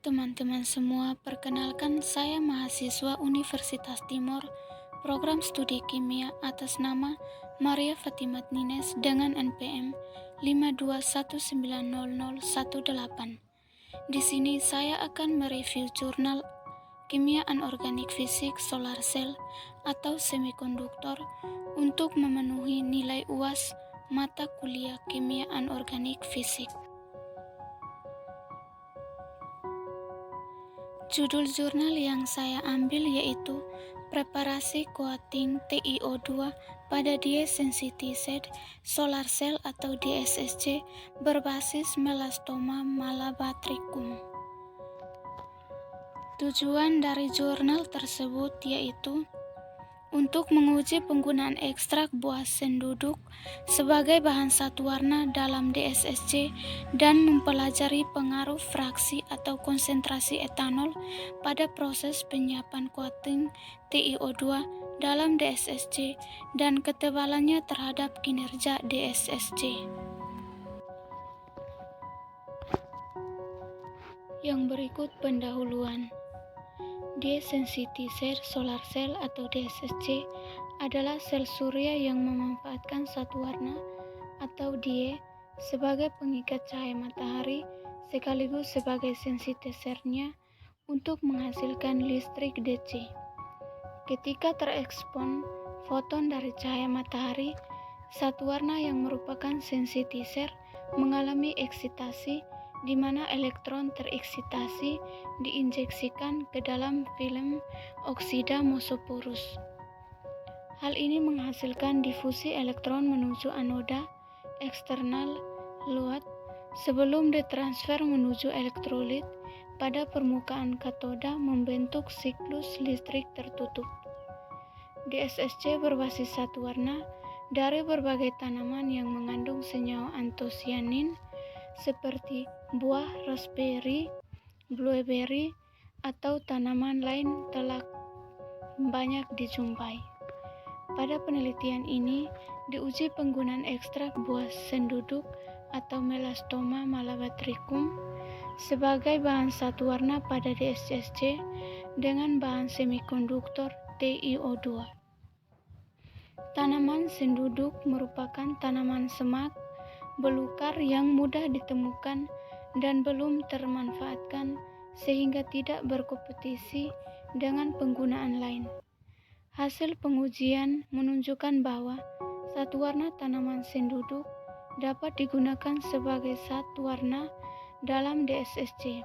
teman-teman semua, perkenalkan saya mahasiswa Universitas Timur, program studi kimia atas nama Maria Fatimat Nines dengan NPM 521900118. Di sini saya akan mereview jurnal Kimia Anorganik Fisik Solar Cell atau Semikonduktor untuk memenuhi nilai UAS mata kuliah Kimia Anorganik Fisik. Judul jurnal yang saya ambil yaitu Preparasi Coating TiO2 pada Dye-Sensitized Solar Cell atau DSSC berbasis Melasthoma malabatricum. Tujuan dari jurnal tersebut yaitu untuk menguji penggunaan ekstrak buah senduduk sebagai bahan satu warna dalam DSSC dan mempelajari pengaruh fraksi atau konsentrasi etanol pada proses penyiapan coating TiO2 dalam DSSC dan ketebalannya terhadap kinerja DSSC. Yang berikut pendahuluan. Dye-Sensitized Solar Cell atau DSSC adalah sel surya yang memanfaatkan satu warna atau dye sebagai pengikat cahaya matahari sekaligus sebagai sensitisernya untuk menghasilkan listrik DC. Ketika terekspon foton dari cahaya matahari, satu warna yang merupakan sensitiser mengalami eksitasi di mana elektron tereksitasi diinjeksikan ke dalam film oksida mesoporus. Hal ini menghasilkan difusi elektron menuju anoda eksternal luat sebelum ditransfer menuju elektrolit pada permukaan katoda membentuk siklus listrik tertutup. DSSC berbasis satu warna dari berbagai tanaman yang mengandung senyawa antosianin seperti buah raspberry, blueberry, atau tanaman lain telah banyak dijumpai. Pada penelitian ini, diuji penggunaan ekstrak buah senduduk atau Melasthoma malabatricum sebagai bahan satu warna pada DSSC dengan bahan semikonduktor TiO2. Tanaman senduduk merupakan tanaman semak belukar yang mudah ditemukan dan belum termanfaatkan sehingga tidak berkompetisi dengan penggunaan lain. Hasil pengujian menunjukkan bahwa satu warna tanaman senduduk dapat digunakan sebagai satu warna dalam DSSC.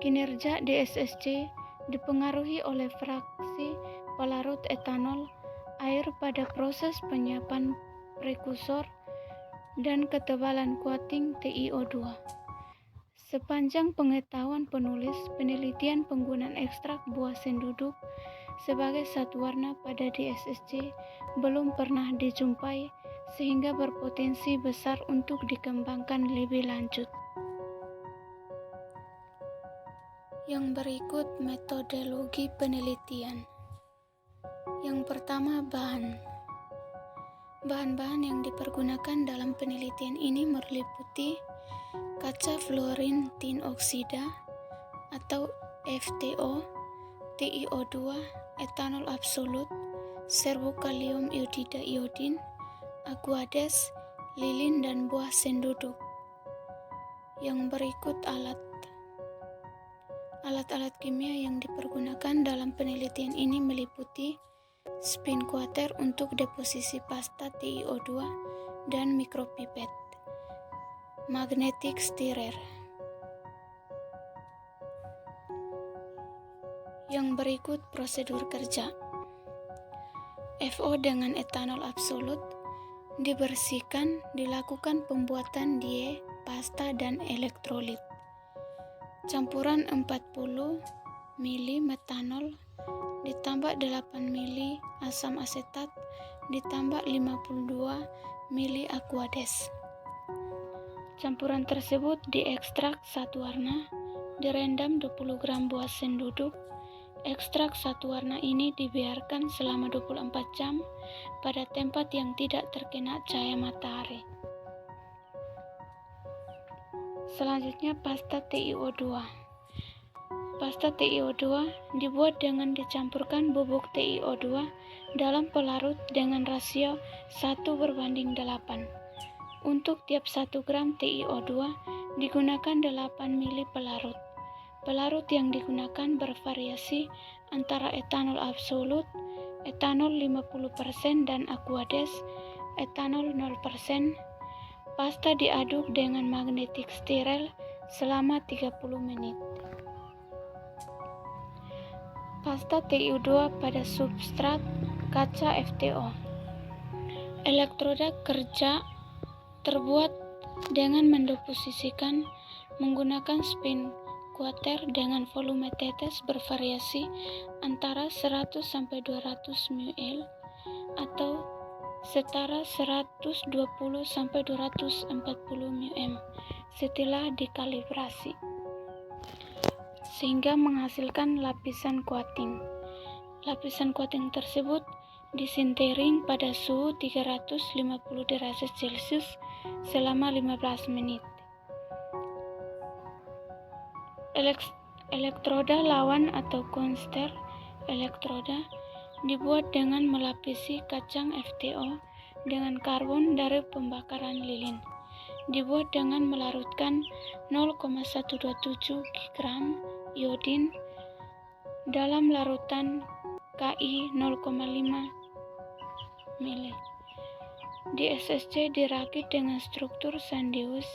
Kinerja DSSC dipengaruhi oleh fraksi pelarut etanol, air pada proses penyiapan prekursor, dan ketebalan coating TiO2. Sepanjang pengetahuan penulis, penelitian penggunaan ekstrak buah senduduk sebagai satu warna pada DSSC belum pernah dijumpai sehingga berpotensi besar untuk dikembangkan lebih lanjut. Yang berikut metodologi penelitian. Yang pertama, bahan-bahan yang dipergunakan dalam penelitian ini meliputi kaca fluorin tin oksida atau FTO, TiO2, etanol absolut, serbokalium iodida iodin, aquades, lilin, dan buah senduduk. Yang berikut alat-alat kimia yang dipergunakan dalam penelitian ini meliputi spin coater untuk deposisi pasta TiO2 dan mikropipet, magnetic stirrer. Yang berikut prosedur kerja. FO dengan etanol absolut dibersihkan, dilakukan pembuatan dye, pasta, dan elektrolit. Campuran 40 ml metanol ditambah 8 ml asam asetat ditambah 52 ml aquades. Campuran tersebut diekstrak satu warna, direndam 20 gram buah senduduk. Ekstrak satu warna ini dibiarkan selama 24 jam pada tempat yang tidak terkena cahaya matahari. Selanjutnya pasta TiO2. pasta TiO2 dibuat dengan dicampurkan bubuk TiO2 dalam pelarut dengan rasio 1:8. Untuk tiap 1 gram TiO2 digunakan 8 mili pelarut. Pelarut yang digunakan bervariasi antara etanol absolut, etanol 50% dan aquades, etanol 0%. Pasta diaduk dengan magnetik steril selama 30 menit. Pasta TiO2 pada substrat kaca FTO. Elektroda kerja terbuat dengan mendeposisikan menggunakan spin quarter dengan volume tetes bervariasi antara 100 sampai 200 ml atau setara 120 sampai 240 mm setelah dikalibrasi sehingga menghasilkan lapisan coating. Lapisan coating tersebut disintering pada suhu 350 derajat Celcius selama 15 menit. Elektroda lawan atau counter elektroda dibuat dengan melapisi kacang FTO dengan karbon dari pembakaran lilin. Dibuat dengan melarutkan 0,127 gram iodin dalam larutan Ki 0,5 ml. Di SSC dirakit dengan struktur Sandius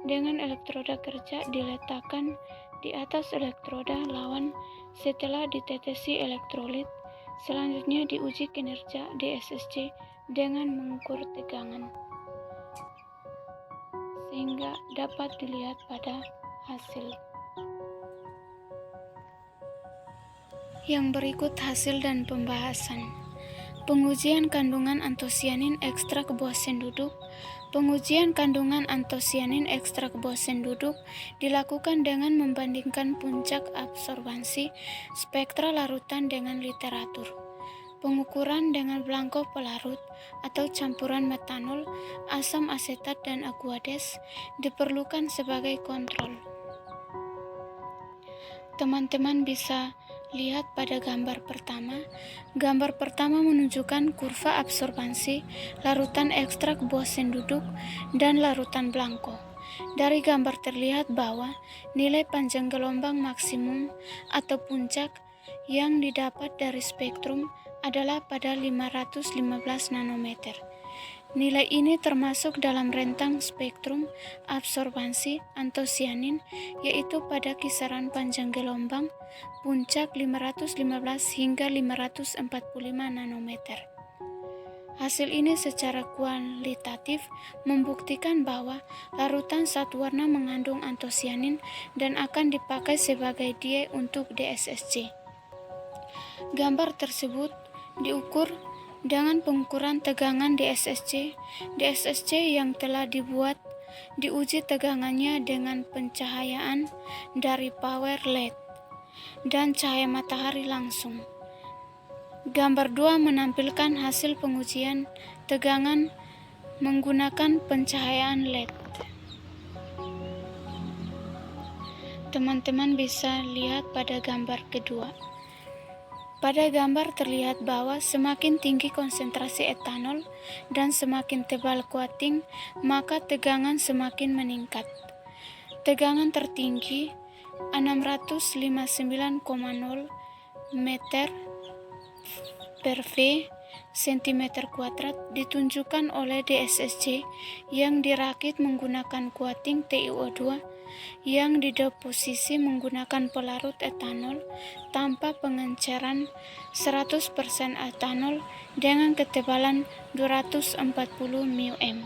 dengan elektroda kerja diletakkan di atas elektroda lawan setelah ditetesi elektrolit. Selanjutnya diuji kinerja di SSC dengan mengukur tegangan sehingga dapat dilihat pada hasil. Yang berikut hasil dan pembahasan. Pengujian kandungan antosianin ekstrak buah senduduk. Pengujian kandungan antosianin ekstrak buah senduduk dilakukan dengan membandingkan puncak absorbansi spektra larutan dengan literatur. Pengukuran dengan blanko pelarut atau campuran metanol, asam asetat dan aquades diperlukan sebagai kontrol. Teman-teman bisa lihat pada gambar pertama. Gambar pertama menunjukkan kurva absorbansi larutan ekstrak buah senduduk dan larutan blanko. Dari gambar terlihat bahwa nilai panjang gelombang maksimum atau puncak yang didapat dari spektrum adalah pada 515 nanometer. Nilai ini termasuk dalam rentang spektrum absorbansi antosianin, yaitu pada kisaran panjang gelombang puncak 515 hingga 545 nanometer. Hasil ini secara kualitatif membuktikan bahwa larutan zat warna mengandung antosianin dan akan dipakai sebagai die untuk DSSC. Gambar tersebut diukur dengan pengukuran tegangan DSSC. DSSC yang telah dibuat diuji tegangannya dengan pencahayaan dari power LED dan cahaya matahari langsung. Gambar 2 menampilkan hasil pengujian tegangan menggunakan pencahayaan LED. Teman-teman bisa lihat pada gambar kedua. Pada gambar terlihat bahwa semakin tinggi konsentrasi etanol dan semakin tebal coating, maka tegangan semakin meningkat. Tegangan tertinggi 659,0 meter per V cm2 ditunjukkan oleh DSSC yang dirakit menggunakan coating TiO2 yang dideposisi menggunakan pelarut etanol tanpa pengenceran 100% etanol dengan ketebalan 240 μm.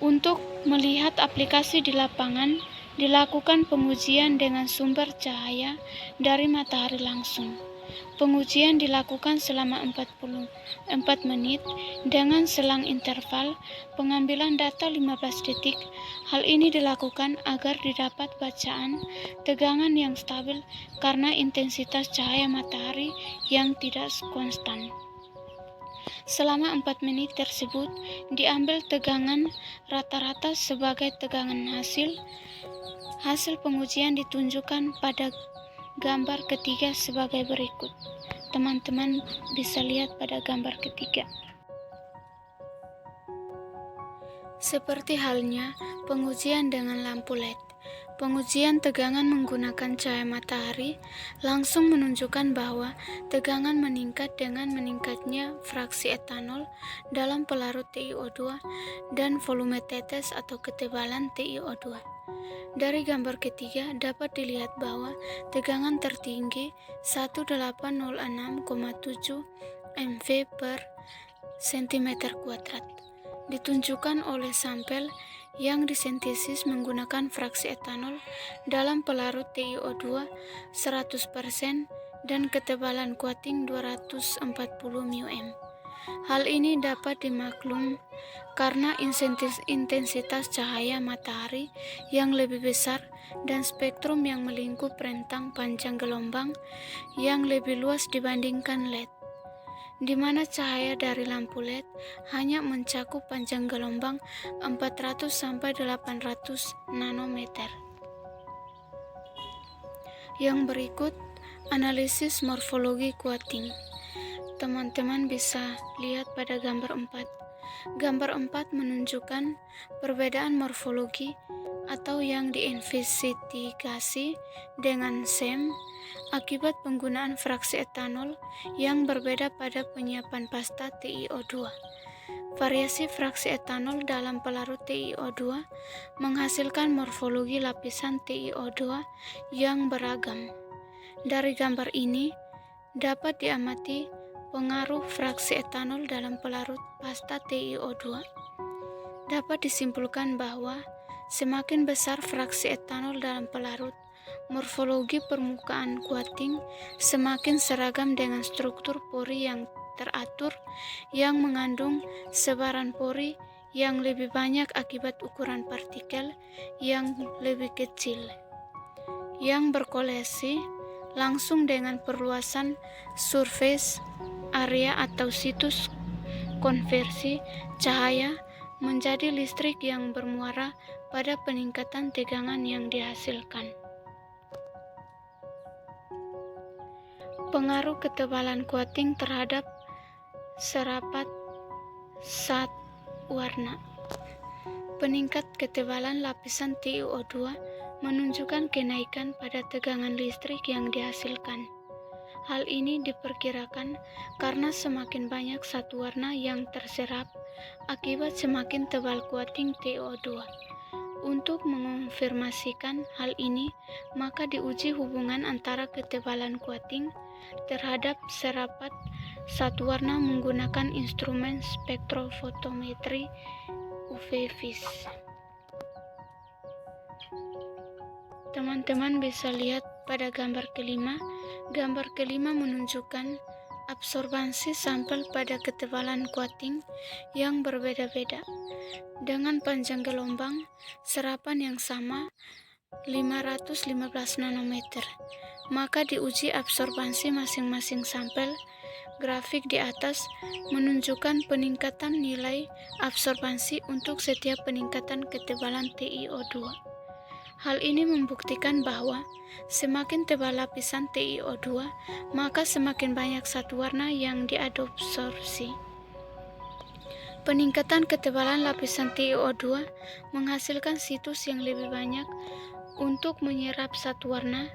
Untuk melihat aplikasi di lapangan, dilakukan pengujian dengan sumber cahaya dari matahari langsung. Pengujian dilakukan selama 44 menit dengan selang interval pengambilan data 15 detik. Hal ini dilakukan agar didapat bacaan tegangan yang stabil karena intensitas cahaya matahari yang tidak konstan. Selama 4 menit tersebut, diambil tegangan rata-rata sebagai tegangan hasil. Hasil pengujian ditunjukkan pada gambar ketiga sebagai berikut. Teman-teman bisa lihat pada gambar ketiga. Seperti halnya pengujian dengan lampu LED. Pengujian tegangan menggunakan cahaya matahari langsung menunjukkan bahwa tegangan meningkat dengan meningkatnya fraksi etanol dalam pelarut TiO2 dan volume tetes atau ketebalan TiO2. Dari gambar ketiga dapat dilihat bahwa tegangan tertinggi 1806,7 mV per cm², ditunjukkan oleh sampel yang disintesis menggunakan fraksi etanol dalam pelarut TiO2 100% dan ketebalan coating 240 μm. Hal ini dapat dimaklum karena intensitas cahaya matahari yang lebih besar dan spektrum yang melingkup rentang panjang gelombang yang lebih luas dibandingkan LED, di mana cahaya dari lampu LED hanya mencakup panjang gelombang 400 sampai 800 nanometer. Yang berikut analisis morfologi coating. Teman-teman bisa lihat pada gambar 4. Gambar 4 menunjukkan perbedaan morfologi atau yang diinvestigasi dengan SEM akibat penggunaan fraksi etanol yang berbeda pada penyiapan pasta TiO2. Variasi fraksi etanol dalam pelarut TiO2 menghasilkan morfologi lapisan TiO2 yang beragam. Dari gambar ini dapat diamati pengaruh fraksi etanol dalam pelarut pasta TiO2. Dapat disimpulkan bahwa semakin besar fraksi etanol dalam pelarut, morfologi permukaan coating semakin seragam dengan struktur pori yang teratur yang mengandung sebaran pori yang lebih banyak akibat ukuran partikel yang lebih kecil, yang berkoleksi langsung dengan perluasan surface area atau situs konversi cahaya menjadi listrik yang bermuara pada peningkatan tegangan yang dihasilkan. Pengaruh ketebalan coating terhadap serapat zat warna. Peningkat ketebalan lapisan TiO2 menunjukkan kenaikan pada tegangan listrik yang dihasilkan. Hal ini diperkirakan karena semakin banyak zat warna yang terserap akibat semakin tebal coating TiO2. Untuk mengonfirmasikan hal ini, maka diuji hubungan antara ketebalan coating terhadap serapat zat warna menggunakan instrumen spektrofotometri UV-Vis. Teman-teman bisa lihat pada gambar kelima. Gambar kelima menunjukkan absorbansi sampel pada ketebalan coating yang berbeda-beda. Dengan panjang gelombang serapan yang sama 515 nanometer, maka diuji absorbansi masing-masing sampel. Grafik di atas menunjukkan peningkatan nilai absorbansi untuk setiap peningkatan ketebalan TiO2. Hal ini membuktikan bahwa semakin tebal lapisan TiO2, maka semakin banyak zat warna yang diabsorpsi. Peningkatan ketebalan lapisan TiO2 menghasilkan situs yang lebih banyak untuk menyerap zat warna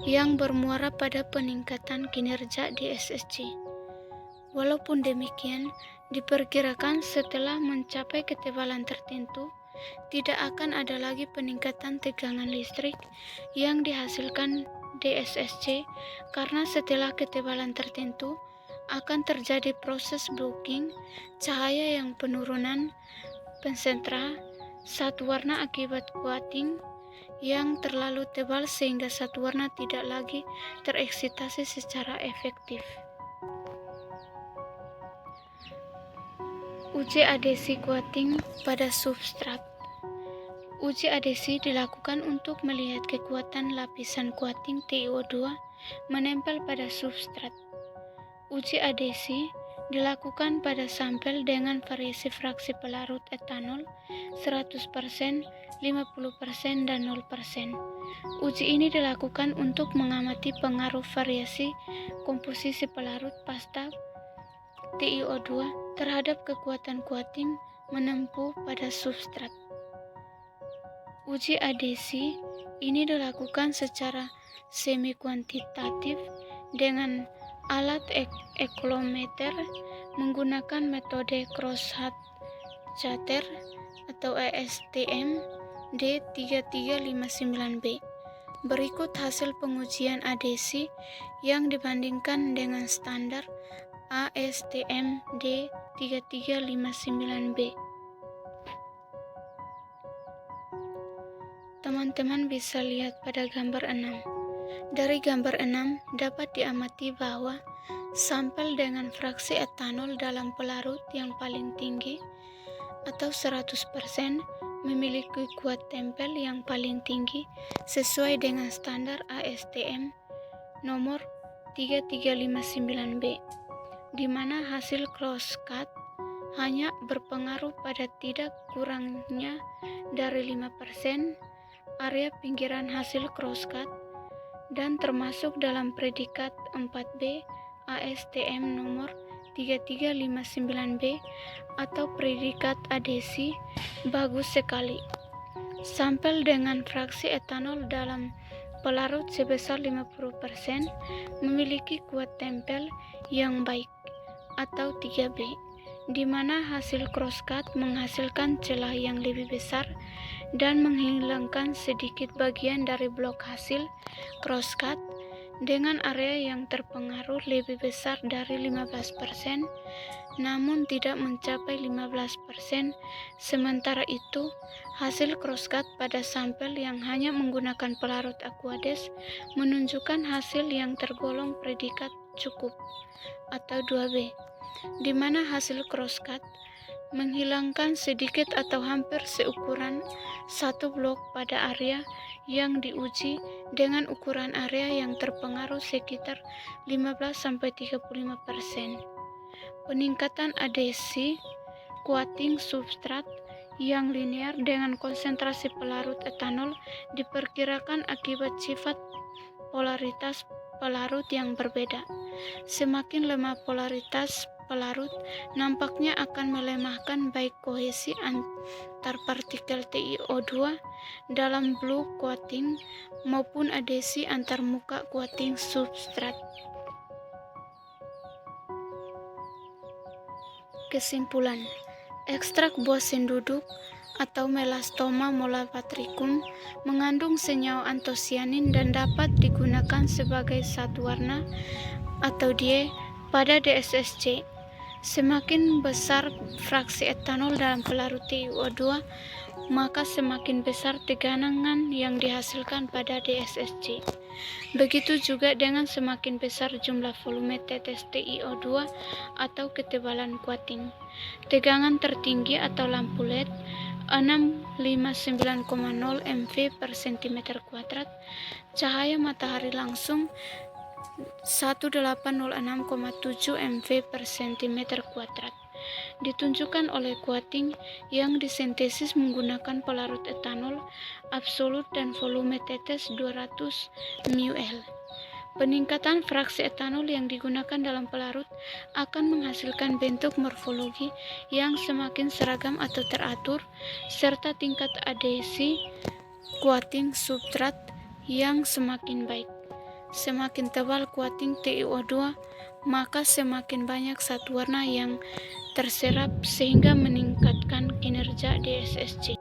yang bermuara pada peningkatan kinerja di SSC. Walaupun demikian, diperkirakan setelah mencapai ketebalan tertentu, tidak akan ada lagi peningkatan tegangan listrik yang dihasilkan DSSC karena setelah ketebalan tertentu akan terjadi proses blocking cahaya yang penurunan pensentra zat warna akibat coating yang terlalu tebal sehingga zat warna tidak lagi tereksitasi secara efektif. Uji adhesi coating pada substrat. Uji adhesi dilakukan untuk melihat kekuatan lapisan coating TiO2 menempel pada substrat. Uji adhesi dilakukan pada sampel dengan variasi fraksi pelarut etanol 100%, 50%, dan 0%. Uji ini dilakukan untuk mengamati pengaruh variasi komposisi pelarut pasta TiO2 terhadap kekuatan coating menempuh pada substrat. Uji adhesi ini dilakukan secara semi-kuantitatif dengan alat ekolometer menggunakan metode cross-hatch atau ASTM D3359B. Berikut hasil pengujian adhesi yang dibandingkan dengan standar ASTM D3359B. Teman-teman bisa lihat pada gambar 6. Dari gambar 6 dapat diamati bahwa sampel dengan fraksi etanol dalam pelarut yang paling tinggi atau 100% memiliki kuat tempel yang paling tinggi sesuai dengan standar ASTM nomor 3359B, di mana hasil crosscut hanya berpengaruh pada tidak kurangnya dari 5% area pinggiran hasil crosscut dan termasuk dalam predikat 4B ASTM nomor 3359B atau predikat adhesi bagus sekali. Sampel dengan fraksi etanol dalam pelarut sebesar 50% memiliki kuat tempel yang baik atau 3B, di mana hasil crosscut menghasilkan celah yang lebih besar dan menghilangkan sedikit bagian dari blok hasil crosscut dengan area yang terpengaruh lebih besar dari 15%, namun tidak mencapai 15%. Sementara itu, hasil crosscut pada sampel yang hanya menggunakan pelarut Aquades menunjukkan hasil yang tergolong predikat cukup atau 2B, di mana hasil crosscut menghilangkan sedikit atau hampir seukuran satu blok pada area yang diuji dengan ukuran area yang terpengaruh sekitar 15-35%. Peningkatan adhesi coating substrat yang linear dengan konsentrasi pelarut etanol diperkirakan akibat sifat polaritas pelarut yang berbeda. Semakin lemah polaritas pelarut, nampaknya akan melemahkan baik kohesi antar partikel TiO2 dalam blue coating maupun adhesi antar muka coating substrat. Kesimpulan, ekstrak buah senduduk atau Melastoma molavatricum mengandung senyawa antosianin dan dapat digunakan sebagai zat warna atau dye pada DSSC. Semakin besar fraksi etanol dalam pelarut TiO2, maka semakin besar tegangan yang dihasilkan pada DSSC. Begitu juga dengan semakin besar jumlah volume tetes TiO2 atau ketebalan coating. Tegangan tertinggi atau lampu LED 659,0 mV per cm², cahaya matahari langsung 1806,7 mV per cm², ditunjukkan oleh coating yang disintesis menggunakan pelarut etanol absolut dan volume tetes 200 ml. Peningkatan fraksi etanol yang digunakan dalam pelarut akan menghasilkan bentuk morfologi yang semakin seragam atau teratur, serta tingkat adhesi coating substrat yang semakin baik. Semakin tebal coating TiO2, maka semakin banyak zat warna yang terserap sehingga meningkatkan kinerja DSSC.